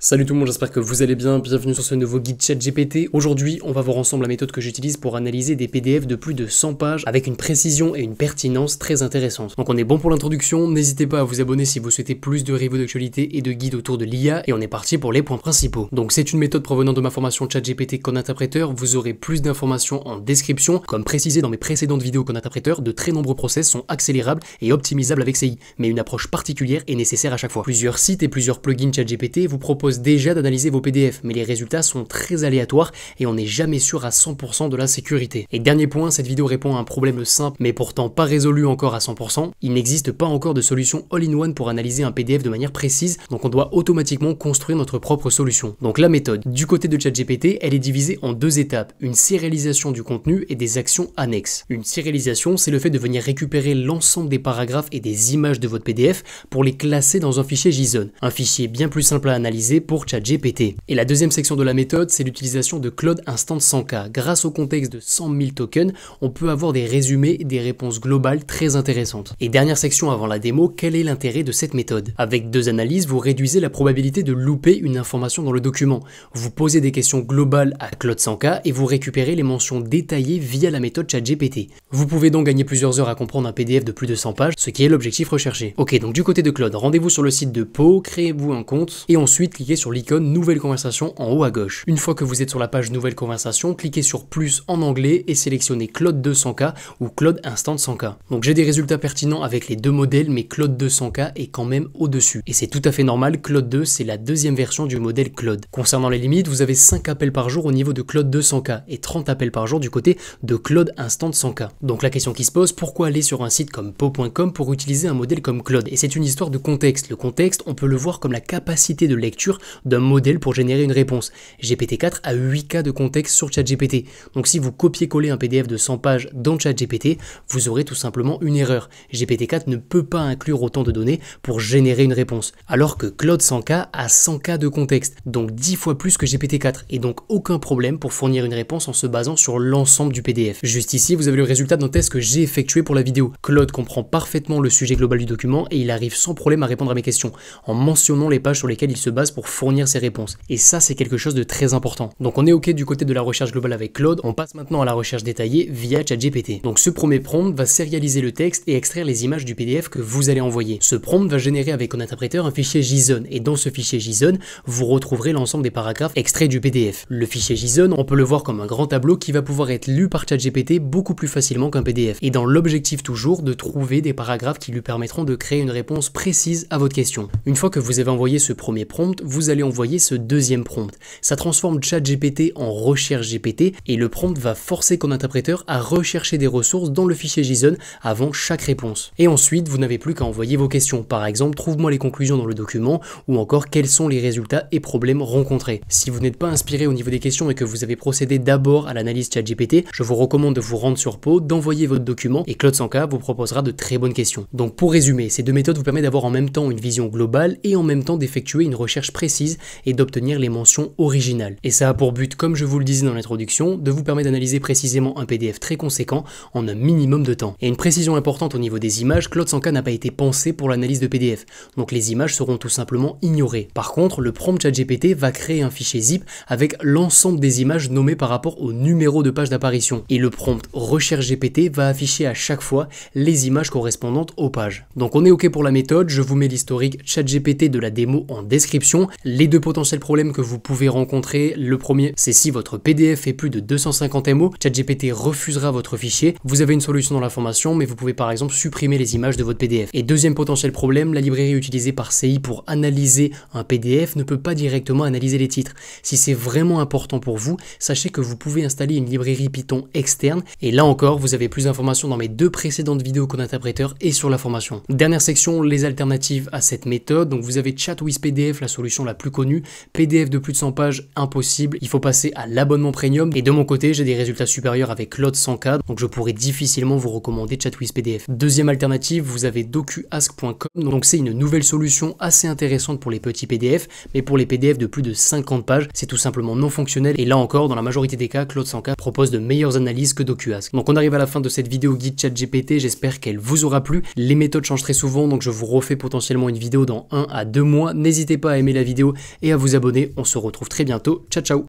Salut tout le monde, j'espère que vous allez bien, bienvenue sur ce nouveau guide ChatGPT. Aujourd'hui, on va voir ensemble la méthode que j'utilise pour analyser des PDF de plus de 100 pages avec une précision et une pertinence très intéressantes. Donc on est bon pour l'introduction, n'hésitez pas à vous abonner si vous souhaitez plus de reviews d'actualité et de guides autour de l'IA, et on est parti pour les points principaux. Donc c'est une méthode provenant de ma formation ChatGPT Code-Interpréteur, vous aurez plus d'informations en description. Comme précisé dans mes précédentes vidéos Code-Interpréteur, de très nombreux process sont accélérables et optimisables avec CI, mais une approche particulière est nécessaire à chaque fois. Plusieurs sites et plusieurs plugins ChatGPT vous proposent déjà d'analyser vos PDF, mais les résultats sont très aléatoires et on n'est jamais sûr à 100% de la sécurité. Et dernier point, cette vidéo répond à un problème simple mais pourtant pas résolu encore à 100%. Il n'existe pas encore de solution all-in-one pour analyser un PDF de manière précise, donc on doit automatiquement construire notre propre solution. Donc la méthode, du côté de ChatGPT, elle est divisée en deux étapes, une sérialisation du contenu et des actions annexes. Une sérialisation, c'est le fait de venir récupérer l'ensemble des paragraphes et des images de votre PDF pour les classer dans un fichier JSON, un fichier bien plus simple à analyser pour ChatGPT. Et la deuxième section de la méthode, c'est l'utilisation de Claude Instant 100K. Grâce au contexte de 100 000 tokens, on peut avoir des résumés et des réponses globales très intéressantes. Et dernière section avant la démo, quel est l'intérêt de cette méthode? Avec deux analyses, vous réduisez la probabilité de louper une information dans le document. Vous posez des questions globales à Claude 100K et vous récupérez les mentions détaillées via la méthode ChatGPT. Vous pouvez donc gagner plusieurs heures à comprendre un PDF de plus de 100 pages, ce qui est l'objectif recherché. Ok, donc du côté de Claude, rendez-vous sur le site de Pau, créez-vous un compte et ensuite cliquez sur l'icône Nouvelle conversation en haut à gauche. Une fois que vous êtes sur la page Nouvelle conversation, cliquez sur plus en anglais et sélectionnez Claude 200K ou Claude Instant 100K. Donc j'ai des résultats pertinents avec les deux modèles, mais Claude 200K est quand même au-dessus. Et c'est tout à fait normal, Claude 2 c'est la deuxième version du modèle Claude. Concernant les limites, vous avez 5 appels par jour au niveau de Claude 200K et 30 appels par jour du côté de Claude Instant 100K. Donc la question qui se pose, pourquoi aller sur un site comme Pau.com pour utiliser un modèle comme Claude? Et c'est une histoire de contexte. Le contexte, on peut le voir comme la capacité de lecture d'un modèle pour générer une réponse. GPT-4 a 8K de contexte sur ChatGPT. Donc si vous copiez-collez un PDF de 100 pages dans ChatGPT, vous aurez tout simplement une erreur. GPT-4 ne peut pas inclure autant de données pour générer une réponse. Alors que Claude 100K a 100K de contexte, donc 10 fois plus que GPT-4, et donc aucun problème pour fournir une réponse en se basant sur l'ensemble du PDF. Juste ici, vous avez le résultat d'un test que j'ai effectué pour la vidéo. Claude comprend parfaitement le sujet global du document et il arrive sans problème à répondre à mes questions, en mentionnant les pages sur lesquelles il se base pour fournir ses réponses. Et ça, c'est quelque chose de très important. Donc on est ok du côté de la recherche globale avec Claude, on passe maintenant à la recherche détaillée via ChatGPT. Donc ce premier prompt va sérialiser le texte et extraire les images du PDF que vous allez envoyer. Ce prompt va générer avec Code-Interpréteur un fichier JSON, et dans ce fichier JSON, vous retrouverez l'ensemble des paragraphes extraits du PDF. Le fichier JSON, on peut le voir comme un grand tableau qui va pouvoir être lu par ChatGPT beaucoup plus facilement qu'un PDF. Et dans l'objectif toujours de trouver des paragraphes qui lui permettront de créer une réponse précise à votre question. Une fois que vous avez envoyé ce premier prompt, vous allez envoyer ce deuxième prompt. Ça transforme ChatGPT en recherche GPT et le prompt va forcer Code-Interpréteur à rechercher des ressources dans le fichier JSON avant chaque réponse. Et ensuite, vous n'avez plus qu'à envoyer vos questions. Par exemple, trouve-moi les conclusions dans le document ou encore quels sont les résultats et problèmes rencontrés. Si vous n'êtes pas inspiré au niveau des questions et que vous avez procédé d'abord à l'analyse ChatGPT, je vous recommande de vous rendre sur Pau, d'envoyer votre document et Claude 100K vous proposera de très bonnes questions. Donc pour résumer, ces deux méthodes vous permettent d'avoir en même temps une vision globale et en même temps d'effectuer une recherche précise et d'obtenir les mentions originales. Et ça a pour but, comme je vous le disais dans l'introduction, de vous permettre d'analyser précisément un PDF très conséquent en un minimum de temps. Et une précision importante au niveau des images, Claude 100K n'a pas été pensé pour l'analyse de PDF, donc les images seront tout simplement ignorées. Par contre, le prompt ChatGPT va créer un fichier zip avec l'ensemble des images nommées par rapport au numéro de page d'apparition. Et le prompt recherche GPT va afficher à chaque fois les images correspondantes aux pages. Donc on est ok pour la méthode, je vous mets l'historique ChatGPT de la démo en description. Les deux potentiels problèmes que vous pouvez rencontrer, le premier c'est si votre PDF fait plus de 250 MO, ChatGPT refusera votre fichier. Vous avez une solution dans l'information, mais vous pouvez par exemple supprimer les images de votre PDF. Et deuxième potentiel problème, la librairie utilisée par CI pour analyser un PDF ne peut pas directement analyser les titres. Si c'est vraiment important pour vous, sachez que vous pouvez installer une librairie Python externe, et là encore vous avez plus d'informations dans mes deux précédentes vidéos Code-Interpréteur et sur la formation. Dernière section, les alternatives à cette méthode. Donc vous avez ChatWizPDF, la solution la plus connue, PDF de plus de 100 pages impossible, il faut passer à l'abonnement premium, et de mon côté j'ai des résultats supérieurs avec Claude 100K, donc je pourrais difficilement vous recommander ChatWizPDF. Deuxième alternative, vous avez DocuAsk.com, donc c'est une nouvelle solution assez intéressante pour les petits PDF, mais pour les PDF de plus de 50 pages, c'est tout simplement non fonctionnel, et là encore dans la majorité des cas, Claude 100K propose de meilleures analyses que DocuAsk. Donc on arrive à la fin de cette vidéo guide ChatGPT, j'espère qu'elle vous aura plu. Les méthodes changent très souvent, donc je vous refais potentiellement une vidéo dans 1 à 2 mois, n'hésitez pas à aimer la vidéo vidéo et à vous abonner. On se retrouve très bientôt. Ciao ciao.